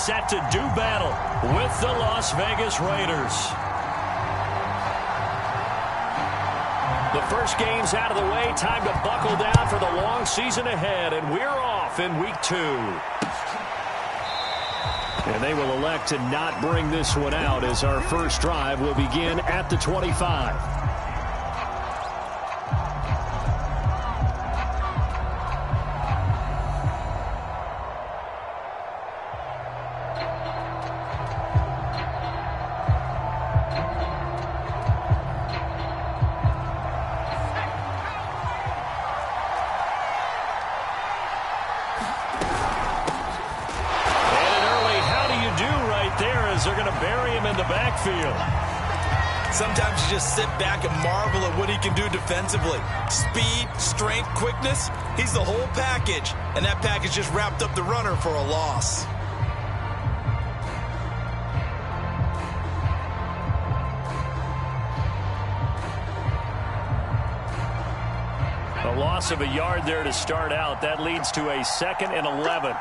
set to do battle with the Las Vegas Raiders. The first game's out of the way. Time to buckle down for the long season ahead, and we're off in week 2. And they will elect to not bring this one out as our first drive will begin at the 25. They're going to bury him in the backfield. Sometimes you just sit back and marvel at what he can do defensively. Speed, strength, quickness, he's the whole package. And that package just wrapped up the runner for a loss. A loss of a yard there to start out. That leads to a 2nd and 11.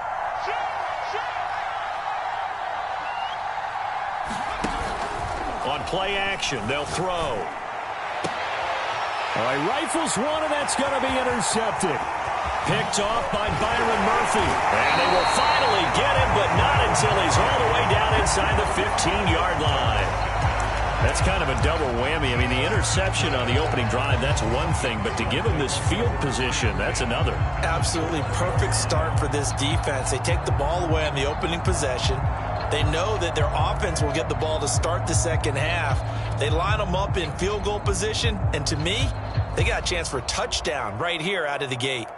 On play action, they'll throw. All right, rifles one, and that's going to be intercepted. Picked off by Byron Murphy. And they will finally get him, but not until he's all the way down inside the 15-yard line. That's kind of a double whammy. I mean, the interception on the opening drive, that's one thing, but to give him this field position, that's another. Absolutely perfect start for this defense. They take the ball away on the opening possession. They know that their offense will get the ball to start the second half. They line them up in field goal position, and to me, they got a chance for a touchdown right here out of the gate.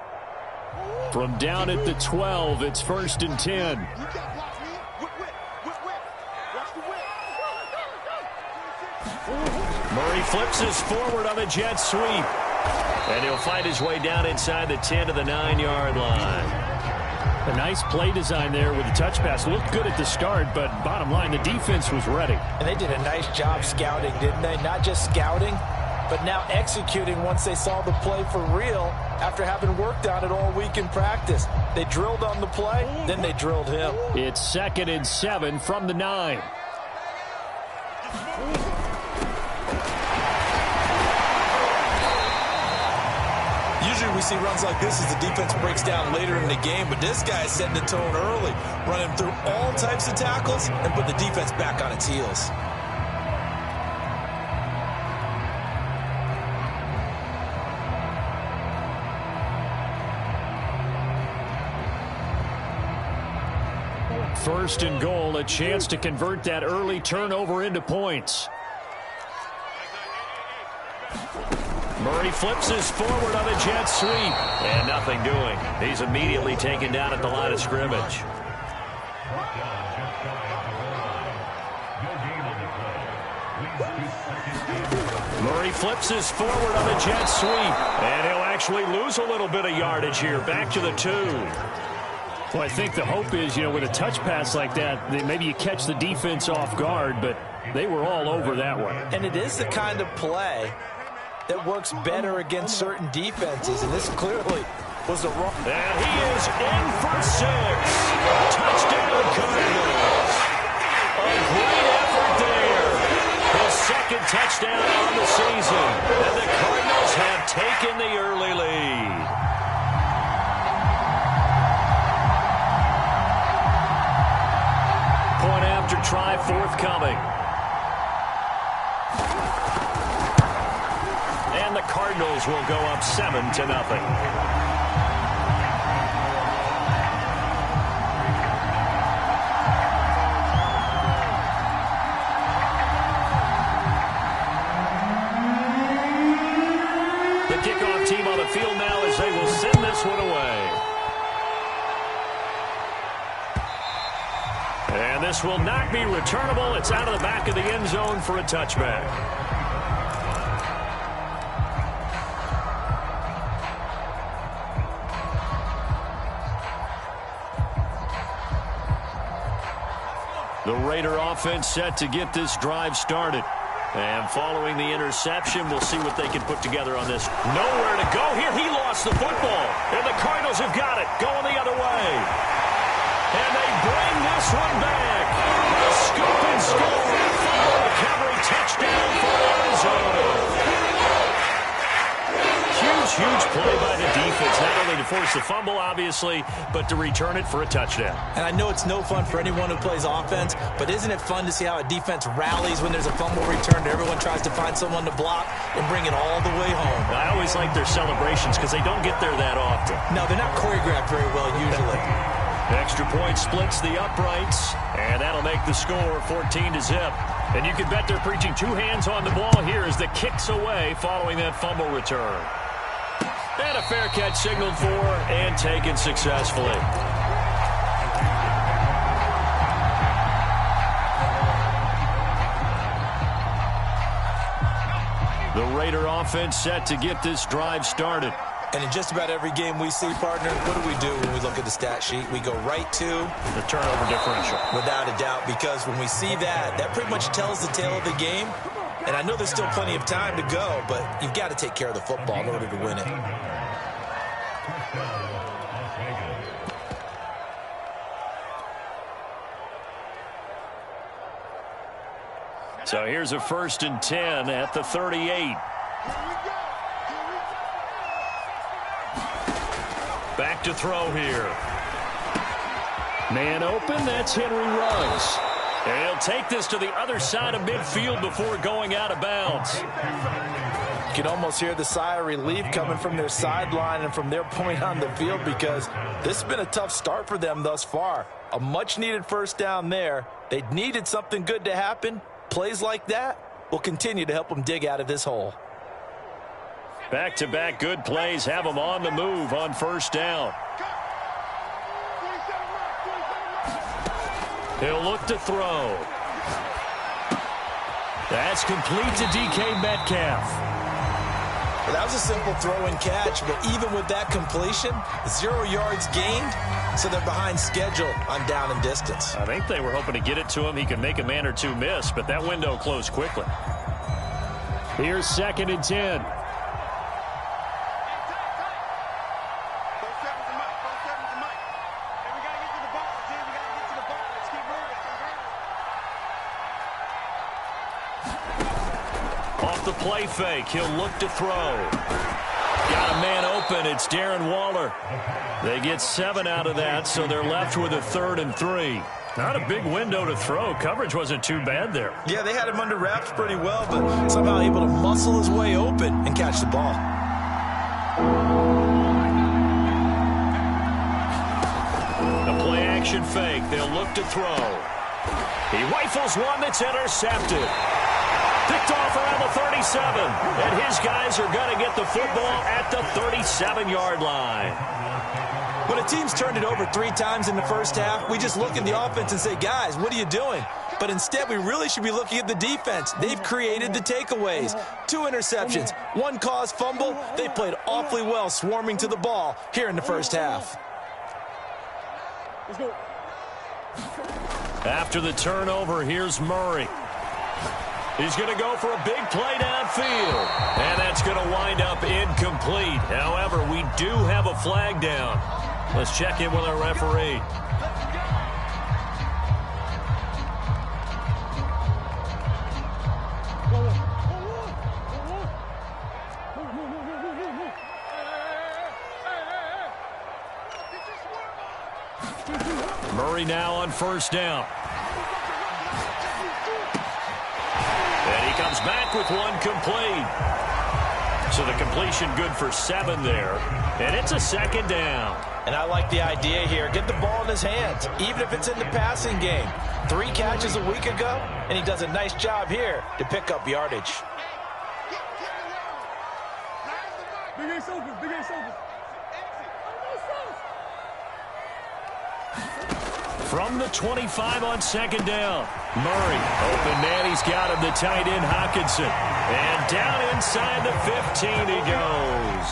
From down at the 12, it's 1st and 10. Murray flips his forward on a jet sweep. And he'll find his way down inside the 10 to the 9-yard line. A nice play design there with the touch pass. Looked good at the start, but bottom line, the defense was ready. And they did a nice job scouting, didn't they? Not just scouting, but now executing once they saw the play for real after having worked on it all week in practice. They drilled on the play, then they drilled him. It's 2nd and 7 from the 9. Usually we see runs like this as the defense breaks down later in the game, but this guy is setting the tone early, running through all types of tackles and put the defense back on its heels. First and goal, a chance to convert that early turnover into points. Murray flips his forward on a jet sweep. And nothing doing. He's immediately taken down at the line of scrimmage. Murray flips his forward on a jet sweep. And he'll actually lose a little bit of yardage here. Back to the 2. Well, I think the hope is, with a touch pass like that, maybe you catch the defense off guard, but they were all over that one. And it is the kind of play that works better against certain defenses, and this clearly was the wrong. And he is in for 6. Touchdown, Cardinals. A great effort there. His 2nd touchdown on the season. And the Cardinals have taken the early lead. Point after try forthcoming. And the Cardinals will go up 7-0. The kickoff team on the field now as they will send this one away. And this will not be returnable. It's out of the back of the end zone for a touchback. The Raider offense set to get this drive started. And following the interception, we'll see what they can put together on this. Nowhere to go here. He lost the football. And the Cardinals have got it. Going the other way. And they bring this one back. huge play by the defense, not only to force the fumble, obviously, but to return it for a touchdown. And I know it's no fun for anyone who plays offense, but isn't it fun to see how a defense rallies when there's a fumble return? Everyone tries to find someone to block and bring it all the way home. I always like their celebrations because they don't get there that often. No, they're not choreographed very well usually. Extra point splits the uprights, and that'll make the score 14-0. And you can bet they're preaching two hands on the ball here as the kick's away following that fumble return. And a fair catch signaled for and taken successfully. The Raider offense set to get this drive started. And in just about every game we see, partner, what do when we look at the stat sheet? We go right to the turnover differential. Without a doubt, because when we see that, that pretty much tells the tale of the game. And I know there's still plenty of time to go, but you've got to take care of the football in order to win it. So here's a 1st and 10 at the 38. Back to throw here. Man open, that's Henry Ruggs. And he'll take this to the other side of midfield before going out of bounds. You can almost hear the sigh of relief coming from their sideline and from their point on the field, because this has been a tough start for them thus far. A much-needed first down there. They needed something good to happen. Plays like that will continue to help them dig out of this hole. Back-to-back good plays have them on the move on first down. He'll look to throw. That's complete to DK Metcalf. Well, that was a simple throw and catch, but even with that completion, 0 yards gained, so they're behind schedule on down and distance. I think they were hoping to get it to him. He could make a man or two miss, but that window closed quickly. Here's 2nd and 10. Play fake. He'll look to throw. Got a man open. It's Darren Waller. They get 7 out of that, so they're left with a 3rd and 3. Not a big window to throw. Coverage wasn't too bad there. Yeah, they had him under wraps pretty well, but somehow able to muscle his way open and catch the ball. A play action fake. They'll look to throw. He rifles one that's intercepted. Picked off around the 37, and his guys are going to get the football at the 37-yard line. When a team's turned it over 3 times in the first half, we just look at the offense and say, guys, what are you doing? But instead, we really should be looking at the defense. They've created the takeaways. 2 interceptions, 1 caused fumble. They played awfully well swarming to the ball here in the first half. After the turnover, here's Murray. He's going to go for a big play downfield. And that's going to wind up incomplete. However, we do have a flag down. Let's check in with our referee. Murray now on first down. And he comes back with one complete. So the completion good for 7 there. And it's a 2nd down. And I like the idea here. Get the ball in his hands, even if it's in the passing game. 3 catches a week ago, and he does a nice job here to pick up yardage. From the 25 on 2nd down. Murray, open man, he's got him, the tight end Hockenson. And down inside the 15 he goes.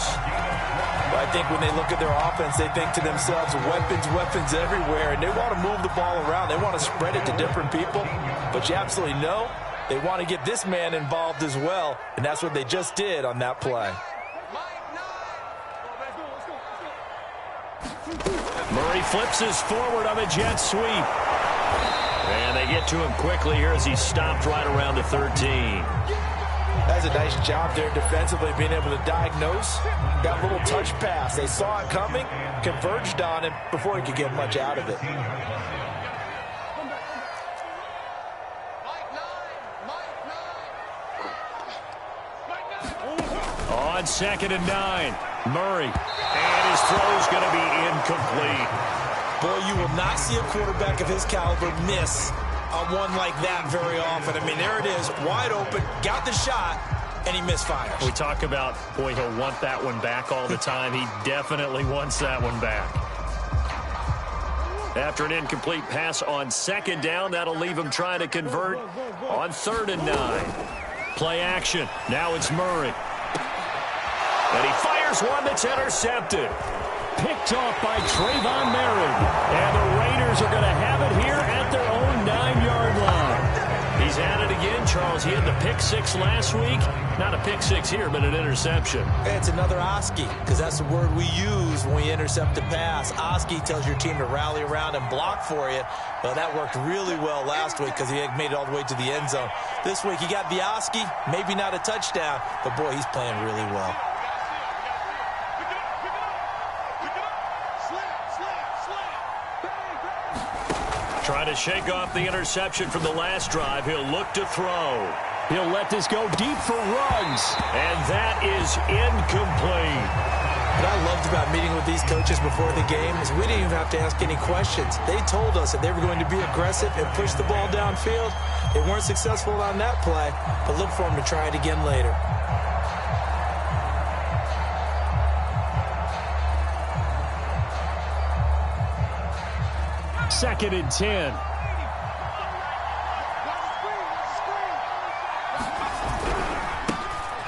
Well, I think when they look at their offense, they think to themselves, weapons everywhere, and they want to move the ball around. They want to spread it to different people. But you absolutely know they want to get this man involved as well, and that's what they just did on that play. Murray flips his forward on the jet sweep. And they get to him quickly here as he's stopped right around the 13. That's a nice job there defensively, being able to diagnose that little touch pass. They saw it coming, converged on him before he could get much out of it. On 2nd and 9, Murray. And his throw is going to be incomplete. Boy, you will not see a quarterback of his caliber miss on one like that very often. I mean, there it is, wide open, got the shot, and he misfires. We talk about, boy, he'll want that one back all the time. He definitely wants that one back. After an incomplete pass on 2nd down, that'll leave him trying to convert on 3rd and 9. Play action. Now it's Murray. And he fires one that's intercepted. Picked off by Trayvon Merritt. And the Raiders are going to have it here at their own 9-yard line. He's at it again, Charles. He had the pick 6 last week. Not a pick 6 here, but an interception. It's another Oski, because that's the word we use when we intercept a pass. Oski tells your team to rally around and block for you. Well, that worked really well last week because he had made it all the way to the end zone. This week, he got the Oski, maybe not a touchdown, but boy, he's playing really well. Trying to shake off the interception from the last drive. He'll look to throw. He'll let this go deep for Ruggs. And that is incomplete. What I loved about meeting with these coaches before the game is we didn't even have to ask any questions. They told us that they were going to be aggressive and push the ball downfield. They weren't successful on that play, but look for them to try it again later. Second and 10.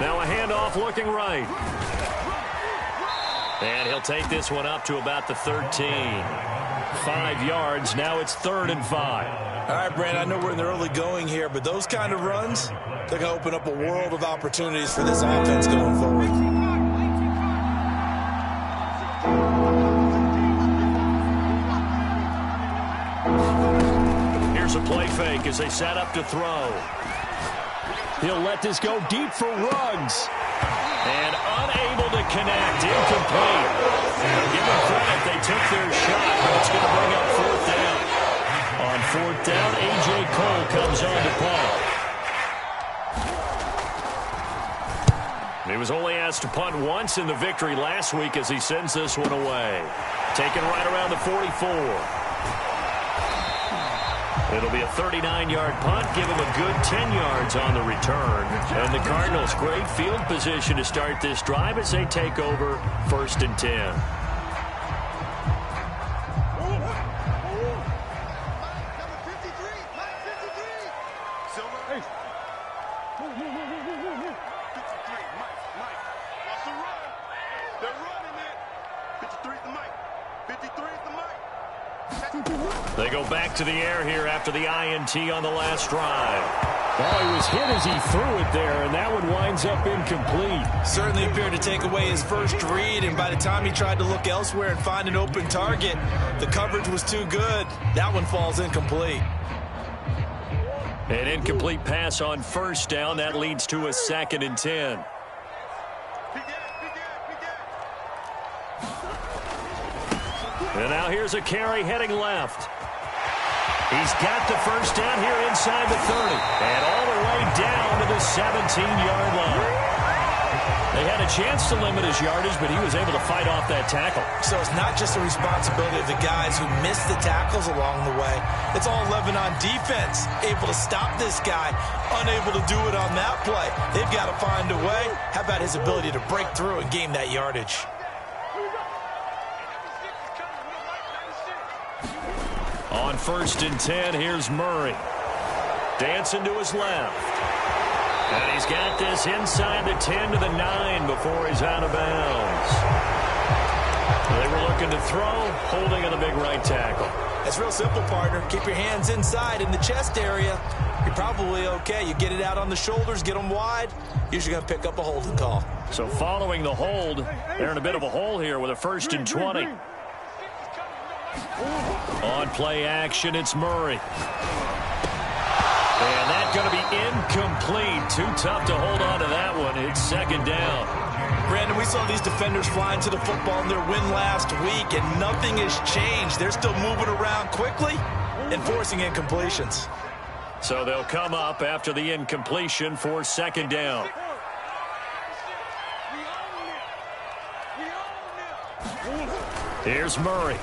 Now a handoff looking right. And he'll take this one up to about the 13. 5 yards. Now it's 3rd and 5. All right, Brandon, I know we're in the early going here, but those kind of runs, they're going to open up a world of opportunities for this offense going forward. Here's a play fake as they set up to throw. He'll let this go deep for Ruggs. And unable to connect. Incomplete. Give them credit. They took their shot, but it's going to bring up 4th down. On 4th down, A.J. Cole comes on to punt. He was only asked to punt once in the victory last week as he sends this one away. Taken right around the 44. It'll be a 39-yard punt. Give him a good 10 yards on the return. And the Cardinals, great field position to start this drive as they take over 1st and 10. They go back to the air here after the INT on the last drive. Oh, he was hit as he threw it there, and that one winds up incomplete. Certainly appeared to take away his first read, and by the time he tried to look elsewhere and find an open target, the coverage was too good. That one falls incomplete. An incomplete pass on 1st down. That leads to a 2nd and 10. And now here's a carry heading left. He's got the 1st down here inside the 30. And all the way down to the 17-yard line. They had a chance to limit his yardage, but he was able to fight off that tackle. So it's not just the responsibility of the guys who missed the tackles along the way. It's all 11 on defense, able to stop this guy, unable to do it on that play. They've got to find a way. How about his ability to break through and gain that yardage? On 1st and 10, here's Murray. Dancing to his left. And he's got this inside the 10 to the 9 before he's out of bounds. They were looking to throw, holding on the big right tackle. It's real simple, partner. Keep your hands inside in the chest area. You're probably okay. You get it out on the shoulders, get them wide. Usually going to pick up a holding call. So following the hold, they're in a bit of a hole here with a 1st and 20. On play action, it's Murray. And that's going to be incomplete. Too tough to hold on to that one. It's second down. Brandon, we saw these defenders flying to the football in their win last week, and nothing has changed. They're still moving around quickly and forcing incompletions. So they'll come up after the incompletion for second down. Here's Murray.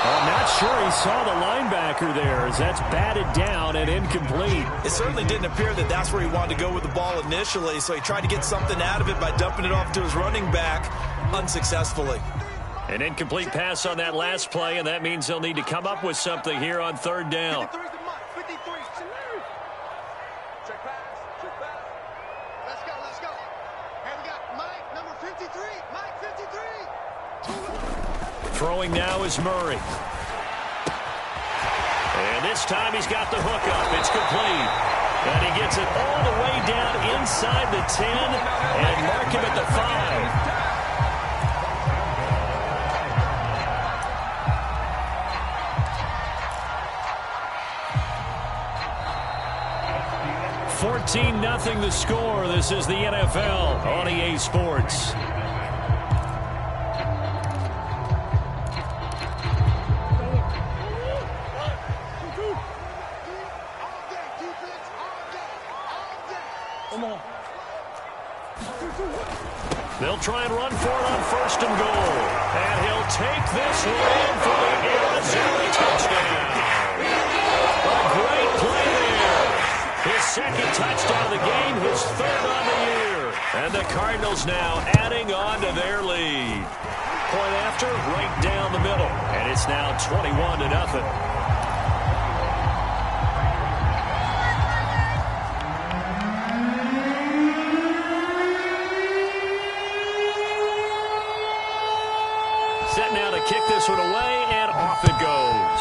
I'm not sure he saw the linebacker there, as that's batted down and incomplete. It certainly didn't appear that that's where he wanted to go with the ball initially, so he tried to get something out of it by dumping it off to his running back unsuccessfully. An incomplete pass on that last play, and that means they'll need to come up with something here on third down. Throwing now is Murray. And this time he's got the hook up. It's complete. And he gets it all the way down inside the 10 and mark him at the 5. 14-0 the score. This is the NFL on EA Sports. They'll try and run for it on first and goal. And he'll take this one in for the Arizona touchdown. A great play there. His second touchdown of the game, his third on the year. And the Cardinals now adding on to their lead. Point after, right down the middle. And it's now 21-0. Set now to kick this one away, and off it goes.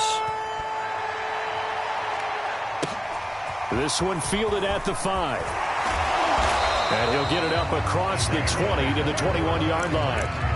This one fielded at the 5. And he'll get it up across the 20 to the 21-yard line.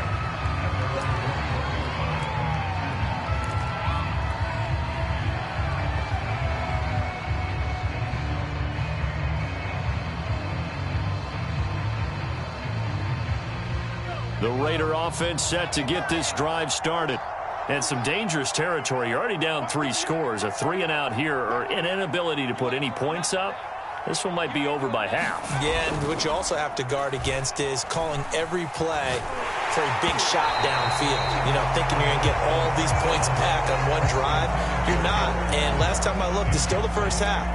The Raider offense set to get this drive started. And some dangerous territory. You're already down 3 scores. A 3-and-out here, or an inability to put any points up. This one might be over by half. Yeah, and what you also have to guard against is calling every play for a big shot downfield. You know, thinking you're going to get all these points back on one drive. You're not. And last time I looked, it's still the first half.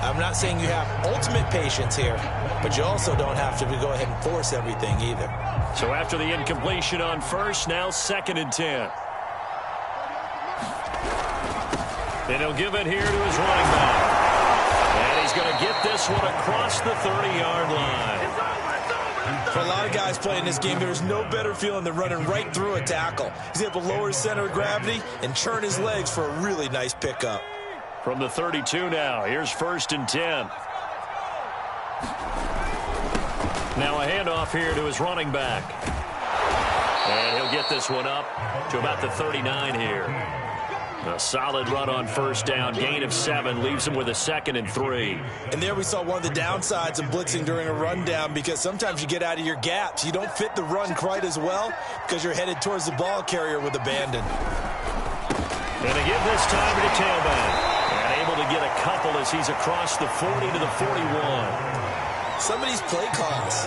I'm not saying you have ultimate patience here, but you also don't have to go ahead and force everything either. So after the incompletion on first, now 2nd and 10. And he'll give it here to his running back. And he's going to get this one across the 30-yard line. For a lot of guys playing this game, there's no better feeling than running right through a tackle. He's able to lower his center of gravity and churn his legs for a really nice pickup. From the 32 now, here's 1st and 10. Now a handoff here to his running back. And he'll get this one up to about the 39 here. A solid run on first down. Gain of 7 leaves him with a 2nd and 3. And there we saw one of the downsides of blitzing during a rundown, because sometimes you get out of your gaps. You don't fit the run quite as well because you're headed towards the ball carrier with abandon. And to give this time to the tailback. And able to get a couple as he's across the 40 to the 41. Some of these play calls,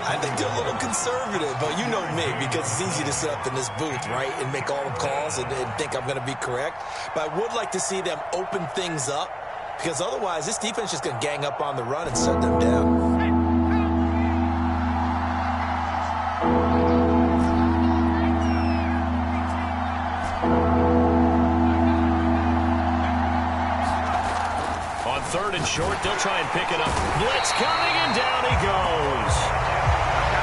I think they're a little conservative, but you know me, because it's easy to sit up in this booth, right, and make all the calls and think I'm going to be correct. But I would like to see them open things up, because otherwise this defense is just going to gang up on the run and shut them down. Third and short, they'll try and pick it up. Blitz coming, and down he goes.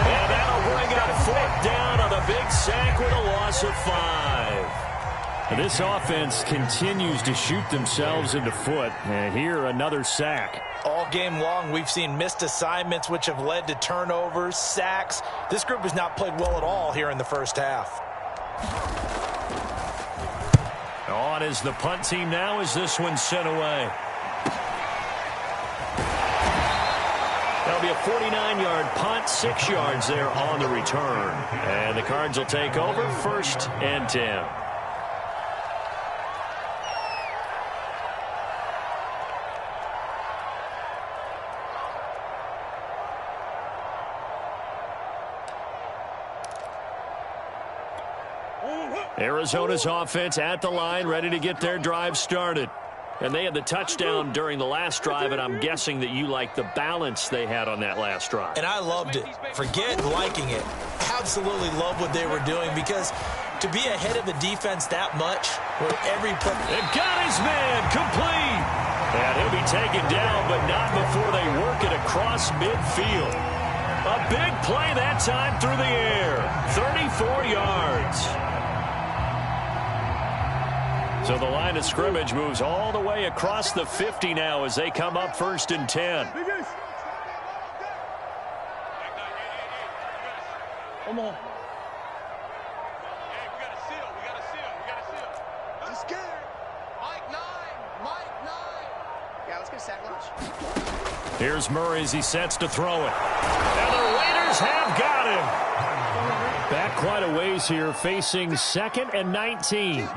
And that'll bring up 4th down on a big sack with a loss of 5. This offense continues to shoot themselves in the foot. And here, another sack. All game long, we've seen missed assignments, which have led to turnovers, sacks. This group has not played well at all here in the first half. On is the punt team now as this one's sent away. That'll be a 49-yard punt, 6 yards there on the return. And the Cards will take over, 1st and 10. Arizona's offense at the line, ready to get their drive started. And they had the touchdown during the last drive, and I'm guessing that you like the balance they had on that last drive. And I loved it. Forget liking it. Absolutely love what they were doing, because to be ahead of the defense that much, where every play... They've got his man complete. And he'll be taken down, but not before they work it across midfield. A big play that time through the air. 34 yards. So the line of scrimmage moves all the way across the 50 now as they come up 1st and 10. Come on. He's scared. Mike 9. Yeah, let's get a sack lunch. Here's Murray as he sets to throw it. And the Raiders have got him. Back quite a ways here, facing 2nd and 19.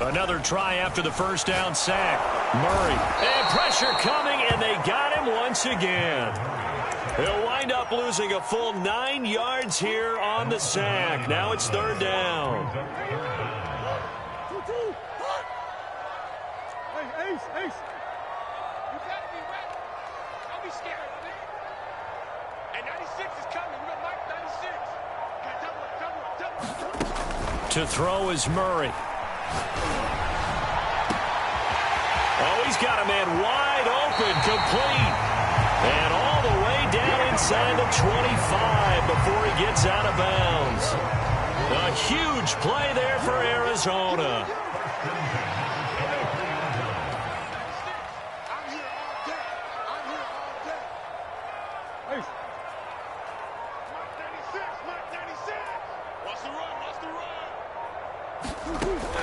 Another try after the first down sack. Murray. And pressure coming, and they got him once again. He'll wind up losing a full 9 yards here on the sack. Now it's 3rd down. Ace. You gotta be ready. Don't be scared. And 96 is coming. We got Mike 96. Okay, double it. To throw is Murray. Oh, he's got a man wide open, complete. And all the way down inside the 25 before he gets out of bounds. A huge play there for Arizona.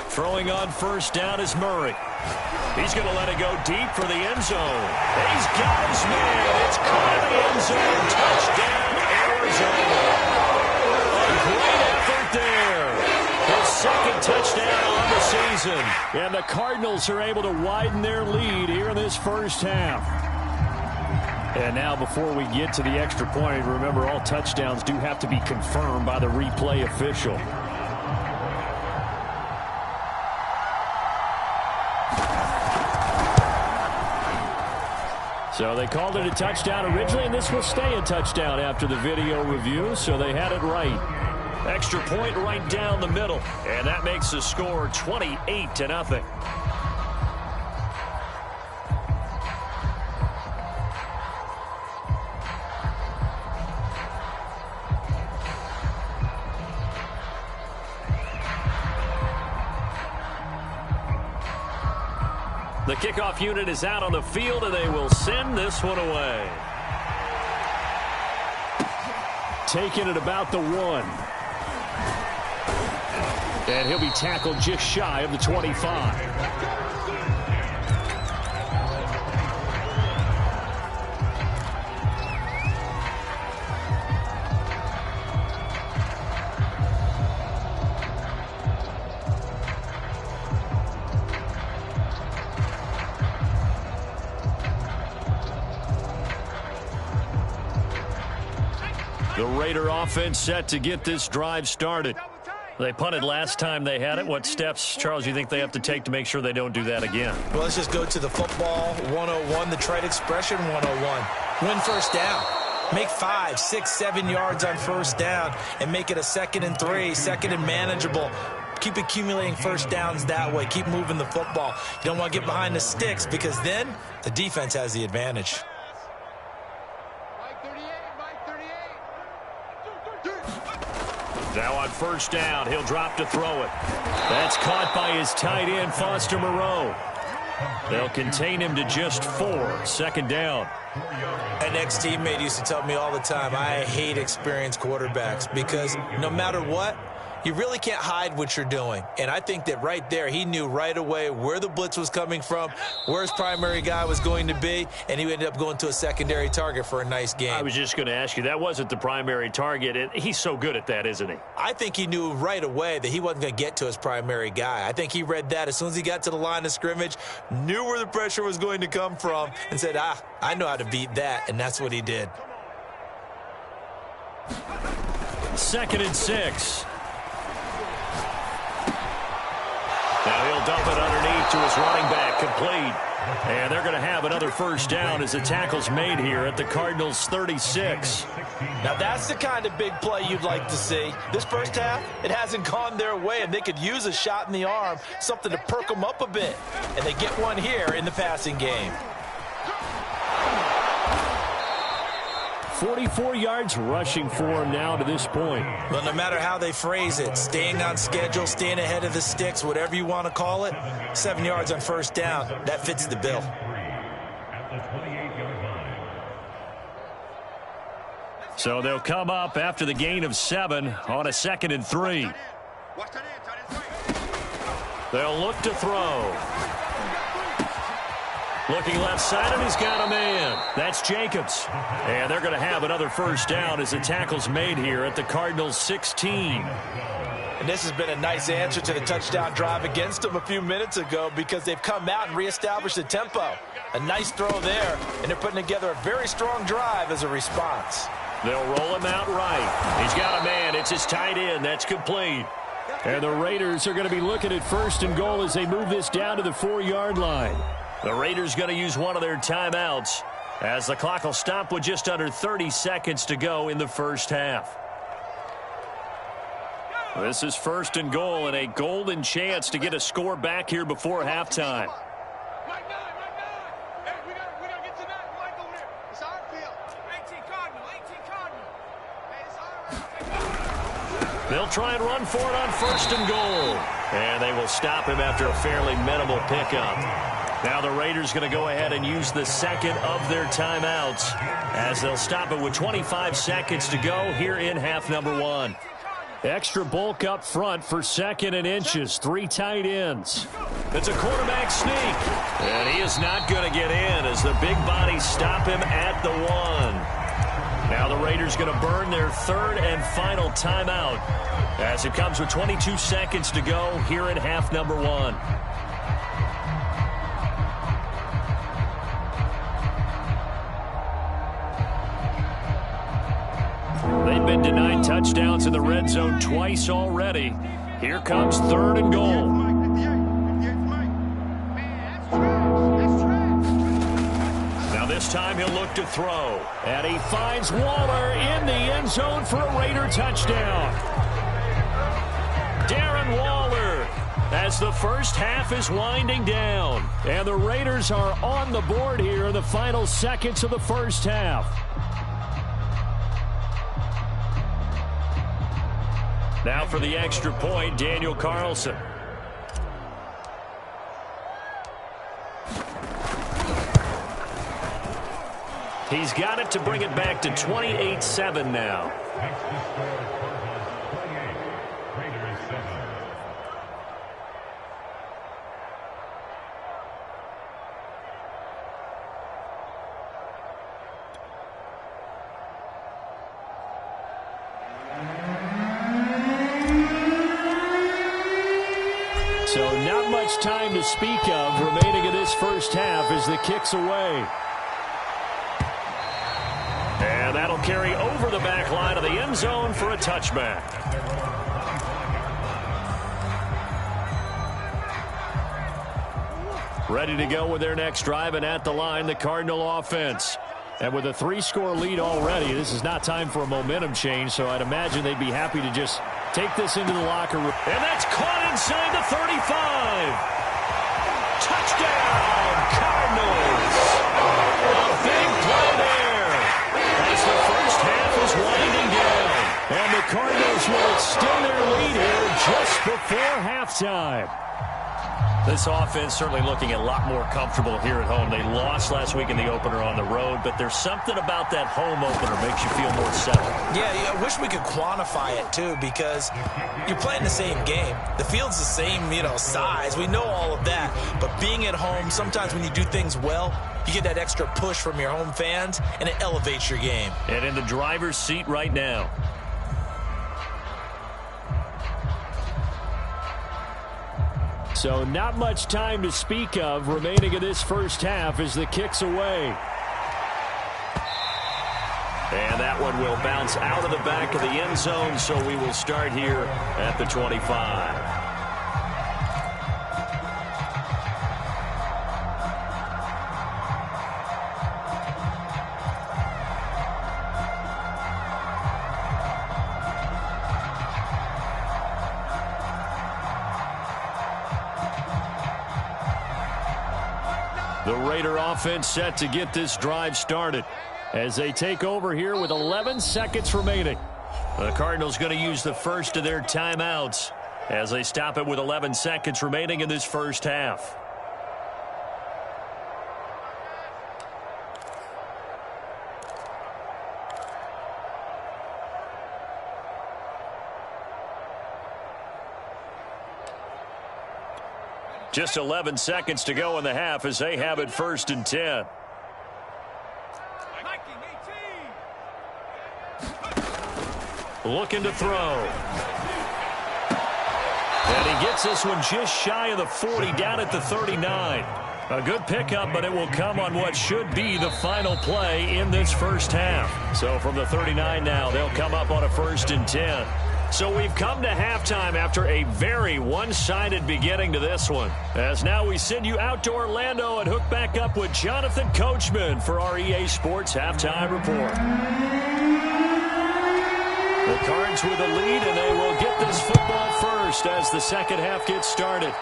Throwing on 1st down is Murray. He's going to let it go deep for the end zone. He's got his man. It's caught in the end zone. Touchdown, Arizona. A great effort there. His 2nd touchdown on the season. And the Cardinals are able to widen their lead here in this first half. And now before we get to the extra point, remember all touchdowns do have to be confirmed by the replay official. So they called it a touchdown originally, and this will stay a touchdown after the video review, so they had it right. Extra point right down the middle, and that makes the score 28-0. The kickoff unit is out on the field, and they will send this one away. Taking it about the 1. And he'll be tackled just shy of the 25. The Raider offense set to get this drive started. They punted last time they had it. What steps, Charles, you think they have to take to make sure they don't do that again? Well, let's just go to the football 101, the trade expression 101. Win 1st down. Make 5, 6, 7 yards on 1st down and make it a 2nd and 3, 2nd and manageable. Keep accumulating 1st downs that way. Keep moving the football. You don't want to get behind the sticks because then the defense has the advantage. Now on 1st down, he'll drop to throw it. That's caught by his tight end, Foster Moreau. They'll contain him to just 4. Second down. An ex-teammate used to tell me all the time, I hate experienced quarterbacks because no matter what, you really can't hide what you're doing. And I think that right there, he knew right away where the blitz was coming from, where his primary guy was going to be, and he ended up going to a secondary target for a nice game. I was just going to ask you, that wasn't the primary target. He's so good at that, isn't he? I think he knew right away that he wasn't going to get to his primary guy. I think he read that as soon as he got to the line of scrimmage, knew where the pressure was going to come from, and said, I know how to beat that, and that's what he did. 2nd and 6. Now he'll dump it underneath to his running back, complete. And they're going to have another first down as the tackle's made here at the Cardinals' 36. Now that's the kind of big play you'd like to see. This first half, it hasn't gone their way, and they could use a shot in the arm, something to perk them up a bit. And they get one here in the passing game. 44 yards rushing for him now to this point. Well, no matter how they phrase it, staying on schedule, staying ahead of the sticks, whatever you want to call it, 7 yards on first down, that fits the bill. So they'll come up after the gain of 7 on a 2nd and 3. They'll look to throw. Looking left side, and he's got a man. That's Jacobs. And they're going to have another first down as the tackle's made here at the Cardinals' 16. And this has been a nice answer to the touchdown drive against them a few minutes ago because they've come out and reestablished the tempo. A nice throw there, and they're putting together a very strong drive as a response. They'll roll him out right. He's got a man. It's his tight end. That's complete. And the Raiders are going to be looking at 1st and goal as they move this down to the 4-yard line. The Raiders going to use one of their timeouts as the clock will stop with just under 30 seconds to go in the first half. This is 1st and goal and a golden chance to get a score back here before halftime. They'll try and run for it on 1st and goal. And they will stop him after a fairly minimal pickup. Now the Raiders going to go ahead and use the second of their timeouts as they'll stop it with 25 seconds to go here in half number 1. Extra bulk up front for 2nd and inches. 3 tight ends. It's a quarterback sneak. And he is not going to get in as the big bodies stop him at the 1. Now the Raiders going to burn their 3rd and final timeout as it comes with 22 seconds to go here in half number 1. They've been denied touchdowns in the red zone twice already. Here comes 3rd and goal. Now this time he'll look to throw. And he finds Waller in the end zone for a Raider touchdown. Darren Waller as the first half is winding down. And the Raiders are on the board here in the final seconds of the first half. Now for the extra point, Daniel Carlson. He's got it to bring it back to 28-7 now. So not much time to speak of remaining in this first half as the kick's away. And that'll carry over the back line of the end zone for a touchback. Ready to go with their next drive, and at the line, the Cardinal offense. And with a 3-score lead already, this is not time for a momentum change, so I'd imagine they'd be happy to just take this into the locker room. And that's caught inside the 35. Touchdown, Cardinals. A big play there as the first half is winding down. And the Cardinals will extend their lead here just before halftime. This offense certainly looking a lot more comfortable here at home. They lost last week in the opener on the road, but there's something about that home opener makes you feel more settled. Yeah, I wish we could quantify it, too, because you're playing the same game. The field's the same, size. We know all of that. But being at home, sometimes when you do things well, you get that extra push from your home fans, and it elevates your game. And in the driver's seat right now. So not much time to speak of remaining in this first half as the kick's away. And that one will bounce out of the back of the end zone, so we will start here at the 25. The Raider offense set to get this drive started as they take over here with 11 seconds remaining. The Cardinals going to use the first of their timeouts as they stop it with 11 seconds remaining in this first half. Just 11 seconds to go in the half as they have it 1st and 10. Looking to throw. And he gets this one just shy of the 40, down at the 39. A good pickup, but it will come on what should be the final play in this first half. So from the 39 now, they'll come up on a 1st and 10. So we've come to halftime after a very one-sided beginning to this one. As now we send you out to Orlando and hook back up with Jonathan Coachman for our EA Sports Halftime Report. The Cards with a lead, and they will get this football first as the second half gets started.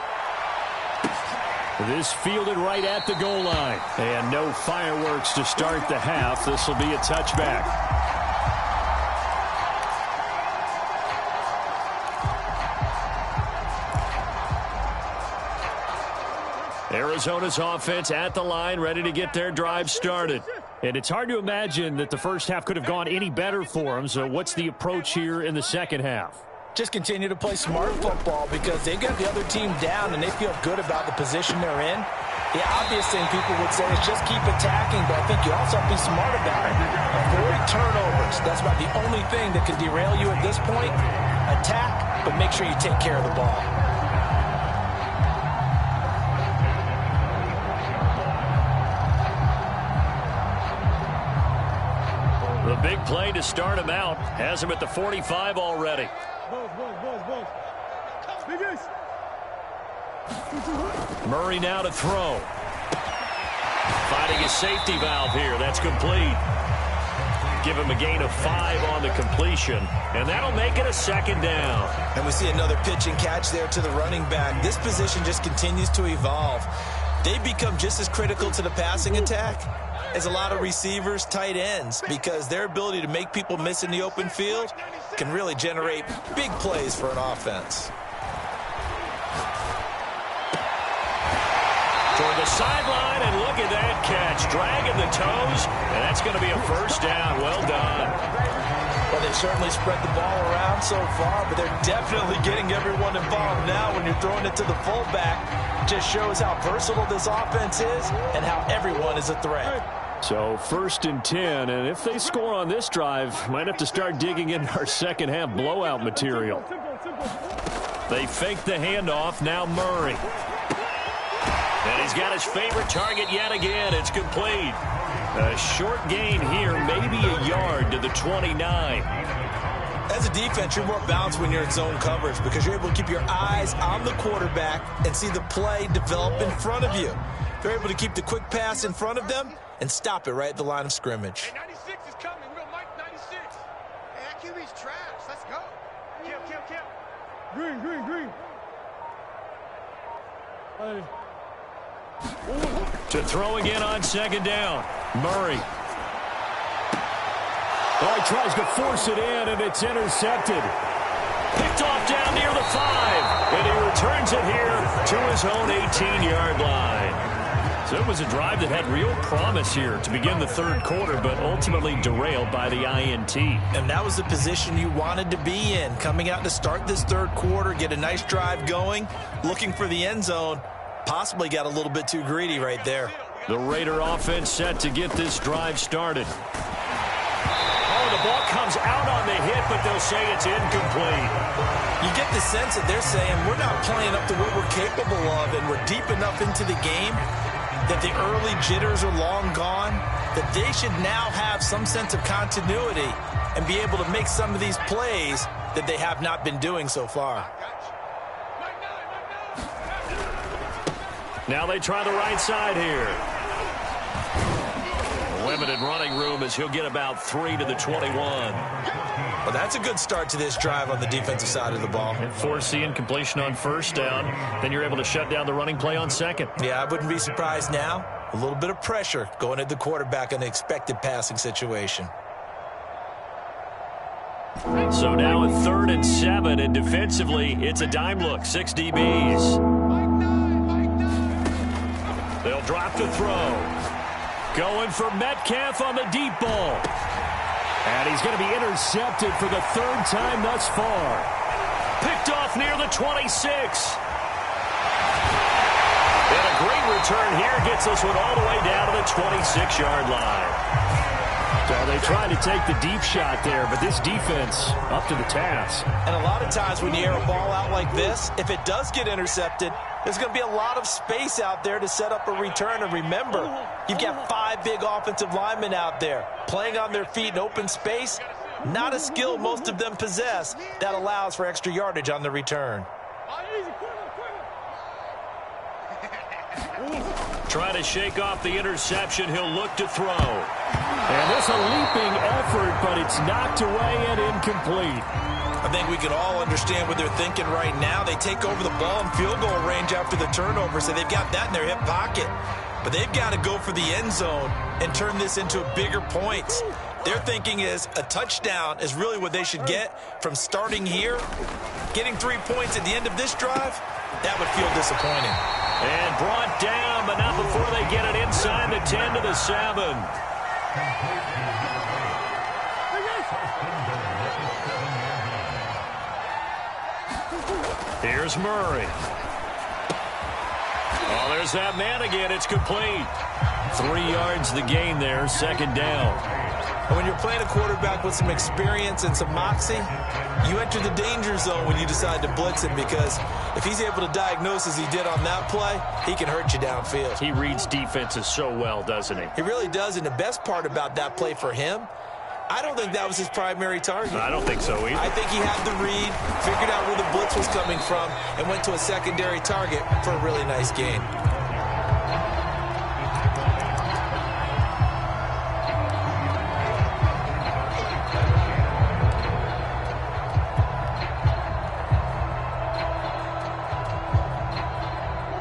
This fielded right at the goal line. And no fireworks to start the half. This will be a touchback. Arizona's offense at the line, ready to get their drive started. And it's hard to imagine that the first half could have gone any better for them. So what's the approach here in the second half? Just continue to play smart football because they've got the other team down and they feel good about the position they're in. The obvious thing people would say is just keep attacking, but I think you also have to be smart about it. Avoid turnovers. That's about the only thing that can derail you at this point. Attack, but make sure you take care of the ball. The big play to start him out has him at the 45 already. Murray now to throw. Finding his safety valve here. That's complete. Give him a gain of 5 on the completion, and that'll make it a 2nd down. And we see another pitch and catch there to the running back. This position just continues to evolve. They become just as critical to the passing attack as a lot of receivers, tight ends, because their ability to make people miss in the open field can really generate big plays for an offense. Toward the sideline, and look at that catch. Dragging the toes, and that's going to be a 1st down. Well done. Well, they've certainly spread the ball around so far, but they're definitely getting everyone involved now when you're throwing it to the fullback. Just shows how versatile this offense is and how everyone is a threat. So 1st and 10, and if they score on this drive, might have to start digging in our second half blowout material. They fake the handoff. Now Murray. And he's got his favorite target yet again. It's complete. A short gain here, maybe a yard to the 29. As a defense, you're more balanced when you're in zone coverage because you're able to keep your eyes on the quarterback and see the play develop in front of you. They're able to keep the quick pass in front of them and stop it right at the line of scrimmage. Hey, 96 is coming. We're going to Mike 96. Hey, that QB's trash. Let's go. Kill. Green. Hey. To throw again on 2nd down. Murray. Oh, he tries to force it in, and it's intercepted. Picked off down near the 5. And he returns it here to his own 18-yard line. So it was a drive that had real promise here to begin the third quarter, but ultimately derailed by the INT. And that was the position you wanted to be in, coming out to start this third quarter, get a nice drive going, looking for the end zone. Possibly got a little bit too greedy right there. The Raider offense set to get this drive started. Oh, the ball comes out on the hit, but they'll say it's incomplete. You get the sense that they're saying we're not playing up to what we're capable of, and we're deep enough into the game that the early jitters are long gone, that they should now have some sense of continuity and be able to make some of these plays that they have not been doing so far. Now they try the right side here. Limited running room as he'll get about 3 to the 21. Well, that's a good start to this drive on the defensive side of the ball. And force the incompletion on first down. Then you're able to shut down the running play on second. Yeah, I wouldn't be surprised now. A little bit of pressure going at the quarterback in an expected passing situation. So now a 3rd and 7, and defensively, it's a dime look. 6 DBs. They'll drop to throw. Going for Metcalf on the deep ball. And he's going to be intercepted for the 3rd time thus far. Picked off near the 26. And a great return here gets this one all the way down to the 26-yard line. So they tried to take the deep shot there, but this defense up to the task. And a lot of times when you air a ball out like this, if it does get intercepted, there's going to be a lot of space out there to set up a return. And remember, you've got 5 big offensive linemen out there playing on their feet in open space. Not a skill most of them possess that allows for extra yardage on the return. Trying to shake off the interception. He'll look to throw. And this a leaping effort, but it's knocked away and incomplete. I think we can all understand what they're thinking right now. They take over the ball in field goal range after the turnover, so they've got that in their hip pocket. But they've got to go for the end zone and turn this into bigger points. Their thinking is a touchdown is really what they should get from starting here. Getting 3 points at the end of this drive, that would feel disappointing. And brought down, but not before they get it inside the 10 to the 7. Here's Murray. Oh, there's that man again. It's complete. 3 yards the gain there, 2nd down. And when you're playing a quarterback with some experience and some moxie, you enter the danger zone when you decide to blitz him, because if he's able to diagnose as he did on that play, he can hurt you downfield. He reads defenses so well, doesn't he? He really does, and the best part about that play for him, I don't think that was his primary target. I don't think so either. I think he had the read, figured out where the blitz was coming from, and went to a secondary target for a really nice gain.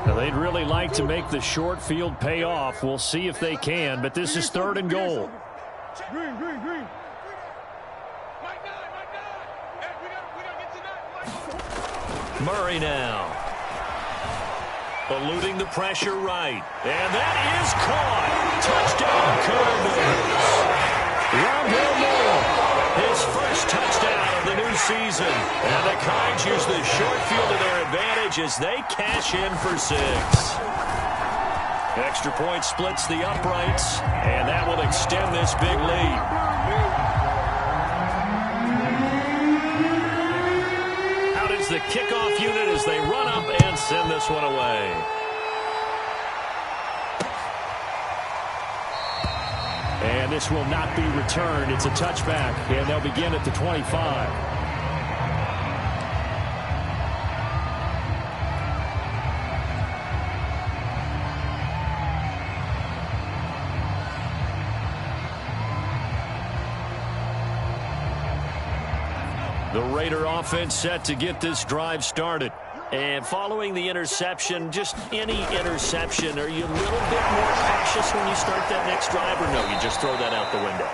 Now, they'd really like to make the short field pay off. We'll see if they can, but this is 3rd and goal. Green. Murray now. Eluding the pressure right. And that is caught. Touchdown, Cardinals. Rondale Moore, his first touchdown of the new season. And the Cards use the short field to their advantage as they cash in for 6. Extra point splits the uprights, and that will extend this big lead. The kickoff unit as they run up and send this one away. And this will not be returned. It's a touchback, and they'll begin at the 25. The Raider offense set to get this drive started. And following the interception, just any interception, are you a little bit more cautious when you start that next drive, or no, you just throw that out the window?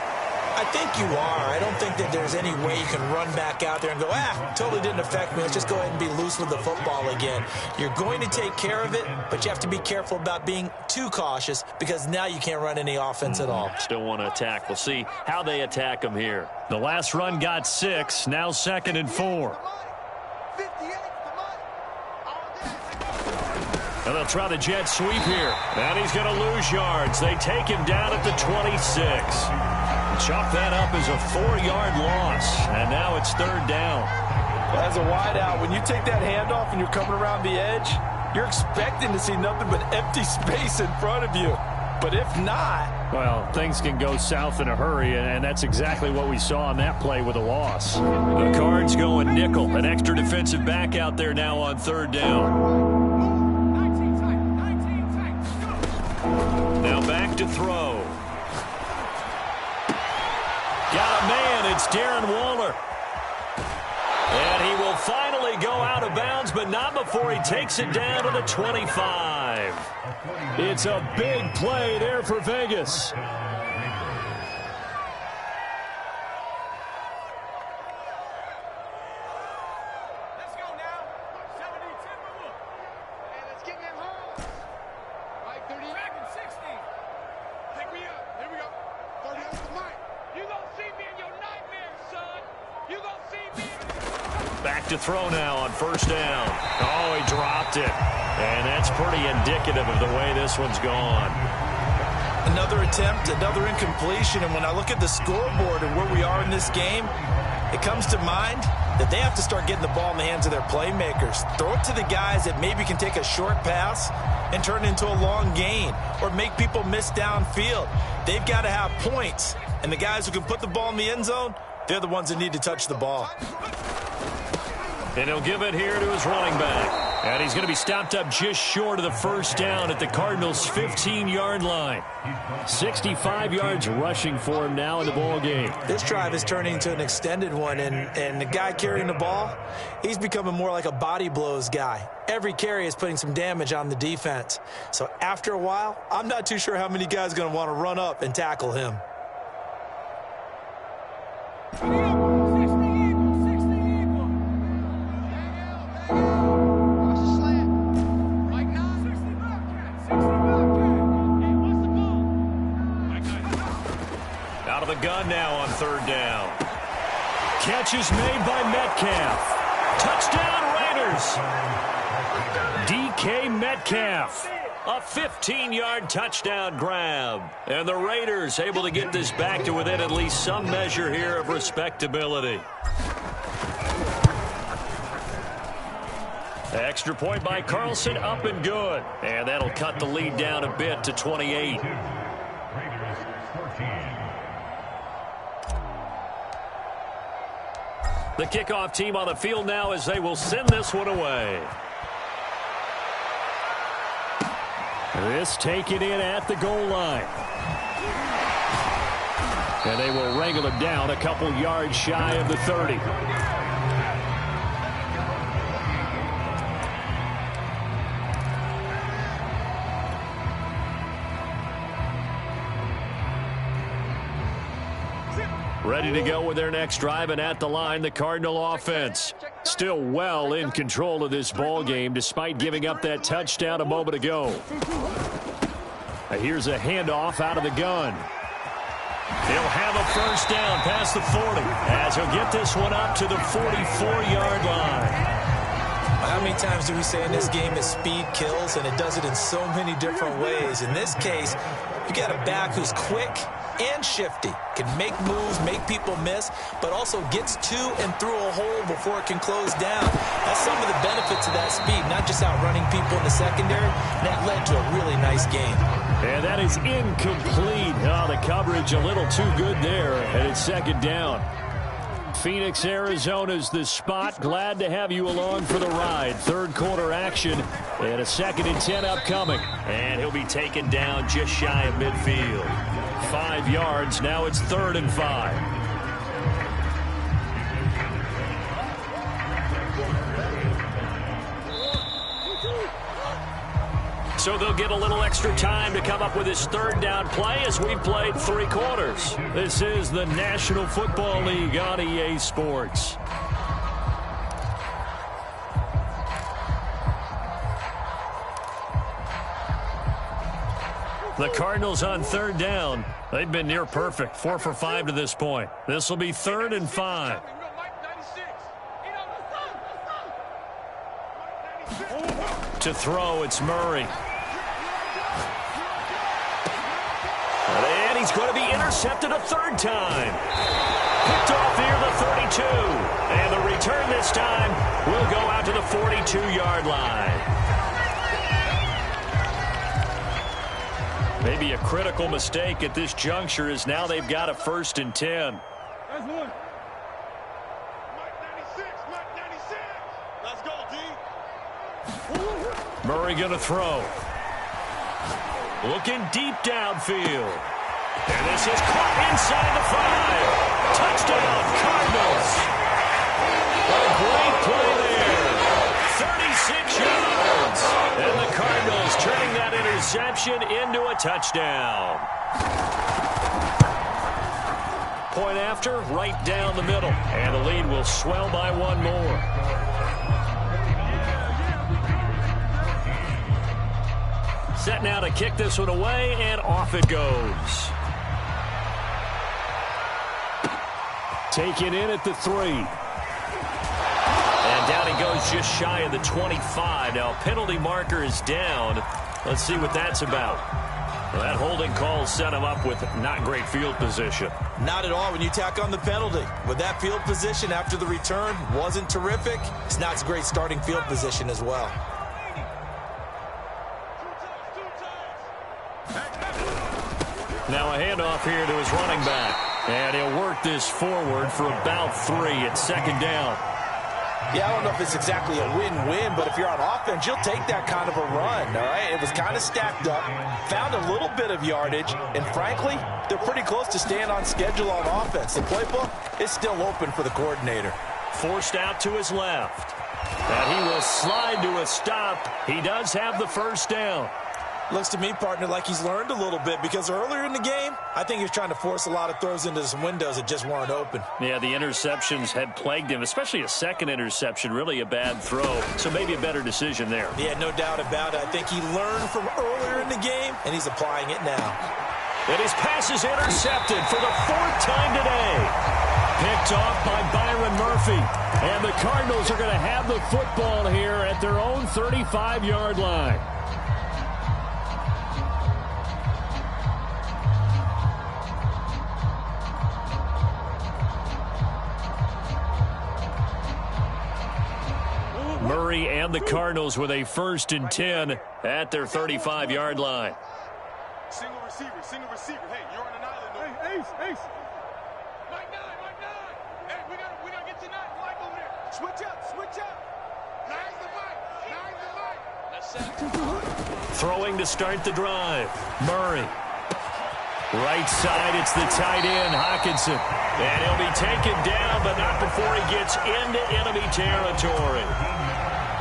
I think you are. I don't think that there's any way you can run back out there and go, totally didn't affect me. Let's just go ahead and be loose with the football again. You're going to take care of it, but you have to be careful about being too cautious because now you can't run any offense at all. Still want to attack. We'll see how they attack them here. The last run got 6, now 2nd and 4. And they'll try the jet sweep here. And he's going to lose yards. They take him down at the 26. Chalk that up as a 4-yard loss. And now it's 3rd down. As a wideout, when you take that handoff and you're coming around the edge, you're expecting to see nothing but empty space in front of you. But if not... Well, things can go south in a hurry, and that's exactly what we saw on that play with a loss. The Cards going nickel. An extra defensive back out there now on 3rd down. Now back to throw. Got a man. It's Darren Waller. And he will finally go out of bounds, but not before he takes it down to the 25. It's a big play there for Vegas. Back to throw now on 1st down. Oh, he dropped it. And that's pretty indicative of the way this one's gone. Another attempt, another incompletion. And when I look at the scoreboard and where we are in this game, it comes to mind that they have to start getting the ball in the hands of their playmakers. Throw it to the guys that maybe can take a short pass and turn it into a long gain or make people miss downfield. They've got to have points. And the guys who can put the ball in the end zone, they're the ones that need to touch the ball. And he'll give it here to his running back. And he's going to be stopped up just short of the 1st down at the Cardinals' 15-yard line. 65 yards rushing for him now in the ball game. This drive is turning into an extended one, and the guy carrying the ball, he's becoming more like a body blows guy. Every carry is putting some damage on the defense. So after a while, I'm not too sure how many guys are going to want to run up and tackle him. Out of the gun now on 3rd down. Catch is made by Metcalf. Touchdown Raiders. DK Metcalf. A 15-yard touchdown grab. And the Raiders able to get this back to within at least some measure here of respectability. Extra point by Carlson, up and good. And that'll cut the lead down a bit to 28. The kickoff team on the field now as they will send this one away. This taken in at the goal line. And they will wrangle him down a couple yards shy of the 30. Ready to go with their next drive, and at the line, the Cardinal offense. Still well in control of this ball game, despite giving up that touchdown a moment ago. Here's a handoff out of the gun. He'll have a 1st down past the 40, as he'll get this one up to the 44-yard line. How many times do we say in this game that speed kills, and it does it in so many different ways? In this case, you got a back who's quick and shifty, can make moves, make people miss, but also gets to and through a hole before it can close down. That's some of the benefits of that speed, not just outrunning people in the secondary. That led to a really nice game. And that is incomplete. Oh, the coverage a little too good there, and it's 2nd down. Phoenix, Arizona's the spot. Glad to have you along for the ride. 3rd quarter action and a 2nd and 10 upcoming. And he'll be taken down just shy of midfield. 5 yards. Now it's 3rd and 5. So they'll get a little extra time to come up with his third down play as we've played 3 quarters. This is the National Football League on EA Sports. The Cardinals on third down. They've been near perfect, 4 for 5 to this point. This will be 3rd and 5. To throw, it's Murray. And he's going to be intercepted a 3rd time. Picked off near the 32. And the return this time will go out to the 42-yard line. Maybe a critical mistake at this juncture is now they've got a 1st and 10. That's one. Mike 96, Mike 96. Let's go, D. Murray going to throw. Looking deep downfield. And this is caught inside the 5. Touchdown, Cardinals. A great play there. 36 yards. And the Cardinals turning that interception into a touchdown. Point after, right down the middle. And the lead will swell by 1 more. Set now to kick this one away, and off it goes. Taken in at the 3. And down he goes just shy of the 25. Now, penalty marker is down. Let's see what that's about. Well, that holding call set him up with not great field position. Not at all when you tack on the penalty. With that field position after the return wasn't terrific. It's not a great starting field position as well. Now a handoff here to his running back. And he'll work this forward for about 3 at 2nd down. Yeah, I don't know if it's exactly a win-win, but if you're on offense, you'll take that kind of a run, all right? It was kind of stacked up, found a little bit of yardage, and frankly, they're pretty close to staying on schedule on offense. The playbook is still open for the coordinator. Forced out to his left. And he will slide to a stop. He does have the 1st down. Looks to me, partner, like he's learned a little bit because earlier in the game, I think he was trying to force a lot of throws into some windows that just weren't open. Yeah, the interceptions had plagued him, especially a 2nd interception, really a bad throw. So maybe a better decision there. Yeah, no doubt about it. I think he learned from earlier in the game, and he's applying it now. And his pass is intercepted for the 4th time today. Picked off by Byron Murphy. And the Cardinals are going to have the football here at their own 35-yard line. Murray and the Cardinals with a 1st and 10 at their 35-yard line. Single receiver, single receiver. Hey, you're on an island. Hey, Ace. Mike 9. Hey, we gotta get to 9. Mike over there. Switch up. 9's the Mike. That's 7. Throwing to start the drive. Murray. Right side, it's the tight end, Hockenson. And he'll be taken down, but not before he gets into enemy territory.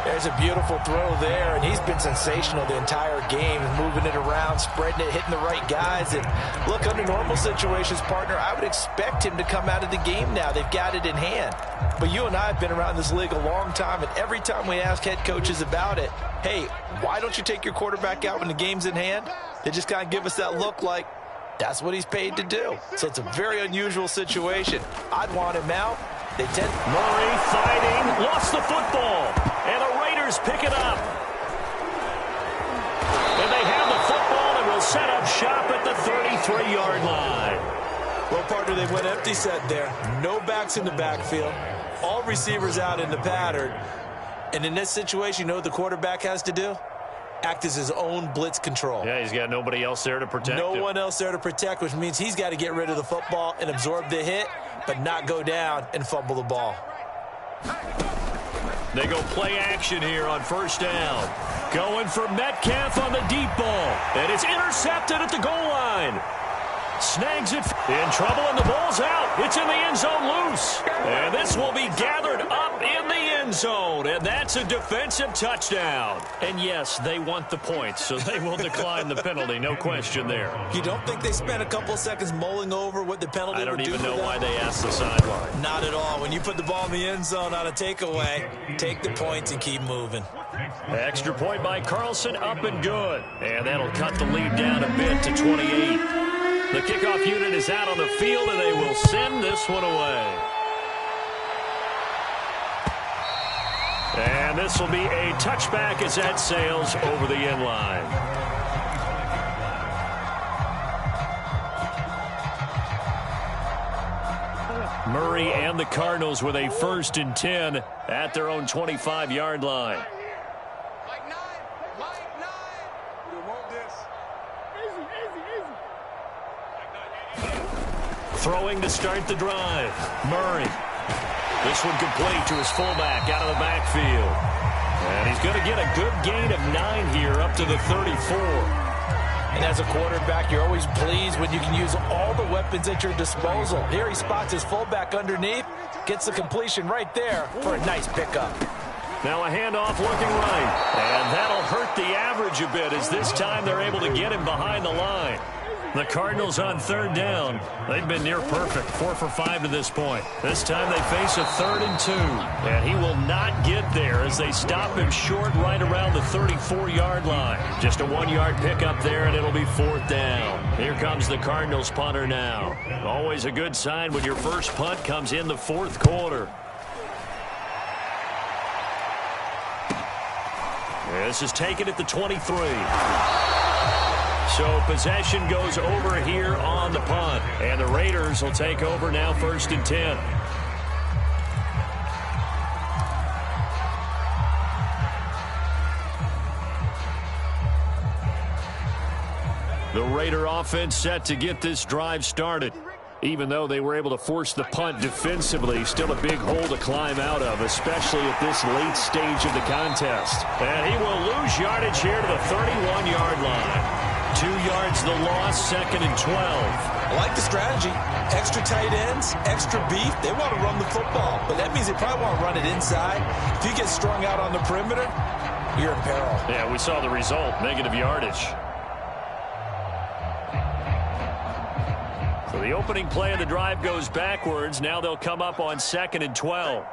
There's a beautiful throw there, and he's been sensational the entire game, moving it around, spreading it, hitting the right guys. And look, under normal situations, partner, I would expect him to come out of the game now. They've got it in hand. But you and I have been around this league a long time, and every time we ask head coaches about it, hey, why don't you take your quarterback out when the game's in hand? They just kind of give us that look like, that's what he's paid to do. So it's a very unusual situation. I'd want him out. They tend. Murray fighting, lost the football, and the Raiders pick it up. And they have the football and will set up shop at the 33-yard line. Well, partner, they went empty set there. No backs in the backfield. All receivers out in the pattern. And in this situation, you know what the quarterback has to do? Act as his own blitz control. Yeah, he's got nobody else there to protect him. No one else there to protect, which means he's got to get rid of the football and absorb the hit, but not go down and fumble the ball. They go play action here on 1st down. Going for Metcalf on the deep ball. And it's intercepted at the goal line. Snags it. In trouble, and the ball's out. It's in the end zone loose. And this will be gathered up in the end zone. And that that's a defensive touchdown. And yes, they want the points, so they will decline the penalty, no question there. You don't think they spent a couple of seconds mulling over what the penalty would do? I don't even know why they asked the sideline. Not at all. When you put the ball in the end zone on a takeaway, take the points and keep moving. Extra point by Carlson, up and good. And that'll cut the lead down a bit to 28. The kickoff unit is out on the field, and they will send this one away. And this will be a touchback as that sails over the end line. Murray and the Cardinals with a 1st and 10 at their own 25-yard line. Throwing to start the drive. Murray. This one complete to his fullback out of the backfield. And he's going to get a good gain of 9 here up to the 34. And as a quarterback, you're always pleased when you can use all the weapons at your disposal. Here he spots his fullback underneath, gets the completion right there for a nice pickup. Now a handoff looking right. And that'll hurt the average a bit as this time they're able to get him behind the line. The Cardinals on 3rd down. They've been near perfect, 4 for 5 to this point. This time they face a 3rd and 2. And he will not get there as they stop him short right around the 34-yard line. Just a 1-yard pickup there, and it'll be 4th down. Here comes the Cardinals punter now. Always a good sign when your first punt comes in the 4th quarter. This is taken at the 23. So possession goes over here on the punt. And the Raiders will take over now 1st and 10. The Raider offense set to get this drive started. Even though they were able to force the punt defensively, still a big hole to climb out of, especially at this late stage of the contest. And he will lose yardage here to the 31-yard line. 2 yards the loss, 2nd and 12. I like the strategy. Extra tight ends, extra beef. They want to run the football, but that means they probably want to run it inside. If you get strung out on the perimeter, you're in peril. Yeah, we saw the result, negative yardage. So the opening play of the drive goes backwards. Now they'll come up on 2nd and 12.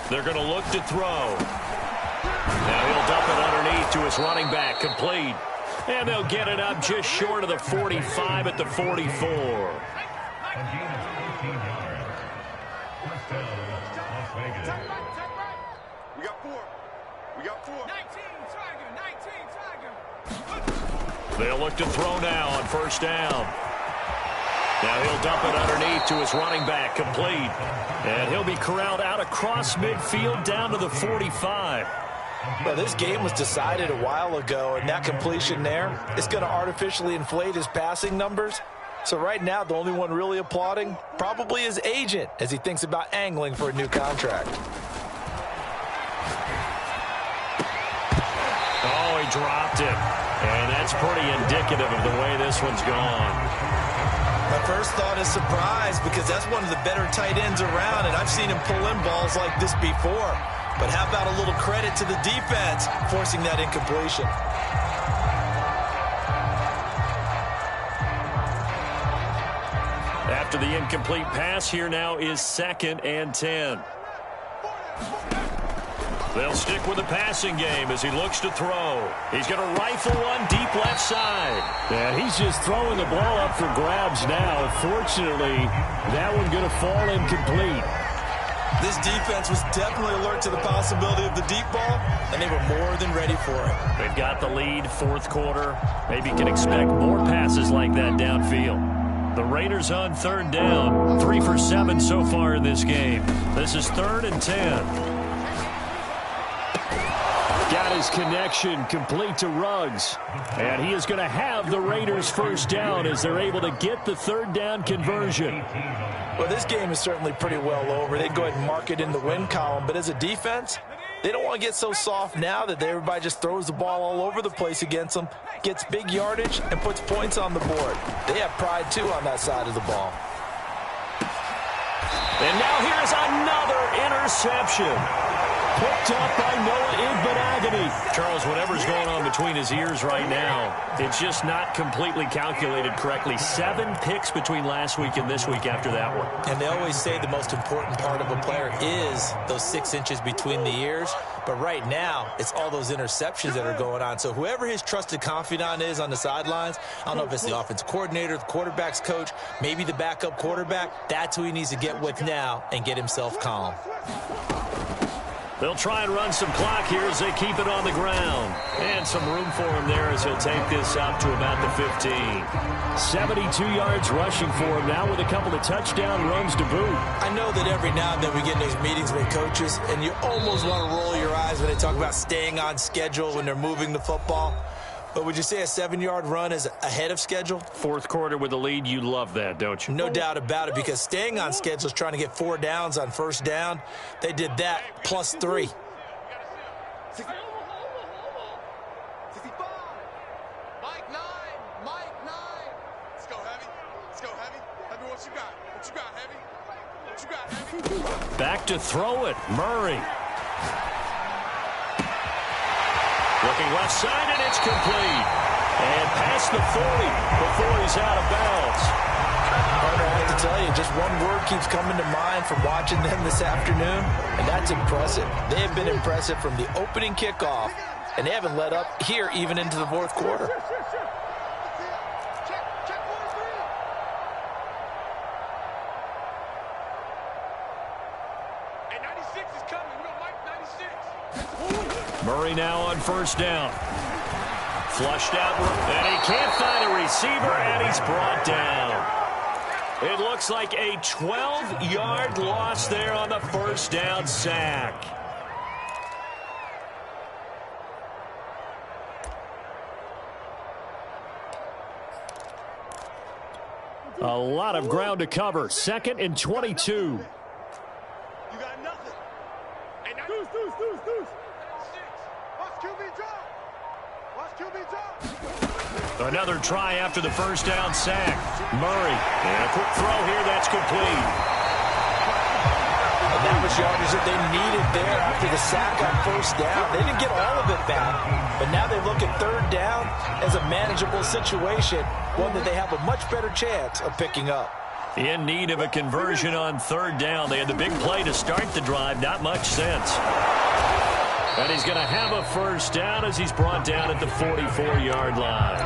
They're going to look to throw. Now he'll dump it underneath to his running back, complete. And they'll get it up just short of the 45 at the 44. We got 4. We got 4. 19, Tiger. They'll look to throw now on 1st down. Now he'll dump it underneath to his running back, complete. And he'll be corralled out across midfield down to the 45. Well, this game was decided a while ago, and that completion there is going to artificially inflate his passing numbers. So right now, the only one really applauding probably his agent as he thinks about angling for a new contract. Oh, he dropped it. And that's pretty indicative of the way this one's gone. My first thought is surprise because that's one of the better tight ends around, and I've seen him pull in balls like this before. But how about a little credit to the defense forcing that incompletion? After the incomplete pass, here now is 2nd and 10. They'll stick with the passing game as he looks to throw. He's going to rifle one deep left side. Yeah, he's just throwing the ball up for grabs now. Fortunately, that one going to fall incomplete. This defense was definitely alert to the possibility of the deep ball, and they were more than ready for it. They've got the lead, 4th quarter. Maybe you can expect more passes like that downfield. The Raiders on 3rd down, 3 for 7 so far in this game. This is 3rd and 10. Got his connection complete to Ruggs. And he is going to have the Raiders 1st down as they're able to get the 3rd down conversion. Well, this game is certainly pretty well over. They'd go ahead and mark it in the win column. But as a defense, they don't want to get so soft now that everybody just throws the ball all over the place against them, gets big yardage, and puts points on the board. They have pride, too, on that side of the ball. And now here's another interception. Picked up by Noah Igbenogany. Charles, whatever's going on between his ears right now, it's just not completely calculated correctly. 7 picks between last week and this week after that one. And they always say the most important part of a player is those 6 inches between the ears. But right now, it's all those interceptions that are going on. So whoever his trusted confidant is on the sidelines, I don't know if it's the offensive coordinator, the quarterback's coach, maybe the backup quarterback, that's who he needs to get with now and get himself calm. They'll try and run some clock here as they keep it on the ground. And some room for him there as he'll take this up to about the 15. 72 yards rushing for him now with a couple of touchdown runs to boot. I know that every now and then we get in those meetings with coaches, and you almost want to roll your eyes when they talk about staying on schedule when they're moving the football. But would you say a 7-yard run is ahead of schedule? Fourth quarter with the lead, you love that, don't you? No doubt about it, because staying on schedule is trying to get 4 downs on first down. They did that plus 3. 65. Mike 9. Mike 9. Let's go, Heavy. Let's go, Heavy. Heavy, what you got? What you got, Heavy? What you got, Heavy? Back to throw it, Murray. Looking left side, and it's complete. And past the 40 before he's out of bounds. Carter, I have to tell you, just one word keeps coming to mind from watching them this afternoon, and that's impressive. They have been impressive from the opening kickoff, and they haven't let up here even into the fourth quarter. Hey, 96 is coming. We got Mike 96. Murray now on first down. Flushed out, and he can't find a receiver, and he's brought down. It looks like a 12-yard loss there on the first down sack. A lot of ground to cover. 2nd and 22. You got nothing. Hey, deuce. Watch QB drop. Watch QB drop. Another try after the first down sack. Murray. And a quick throw here. That's complete. And that was yardage that they needed there after the sack on first down. They didn't get all of it back, but now they look at third down as a manageable situation, one that they have a much better chance of picking up. In need of a conversion on third down. They had the big play to start the drive. Not much sense. And he's going to have a first down as he's brought down at the 44-yard line.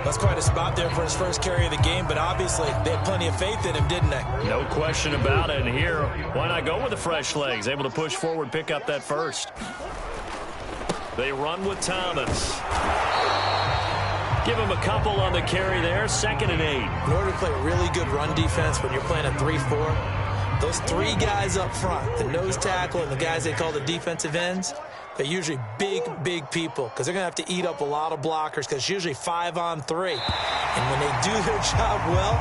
That's quite a spot there for his first carry of the game, but obviously they had plenty of faith in him, didn't they? No question about it. And here, why not go with the fresh legs? Able to push forward, pick up that first. They run with Thomas. Give him a couple on the carry there. 2nd and 8. In order to play really good run defense when you're playing a 3-4, those 3 guys up front, the nose tackle and the guys they call the defensive ends, they're usually big people because they're going to have to eat up a lot of blockers because it's usually 5 on 3. And when they do their job well,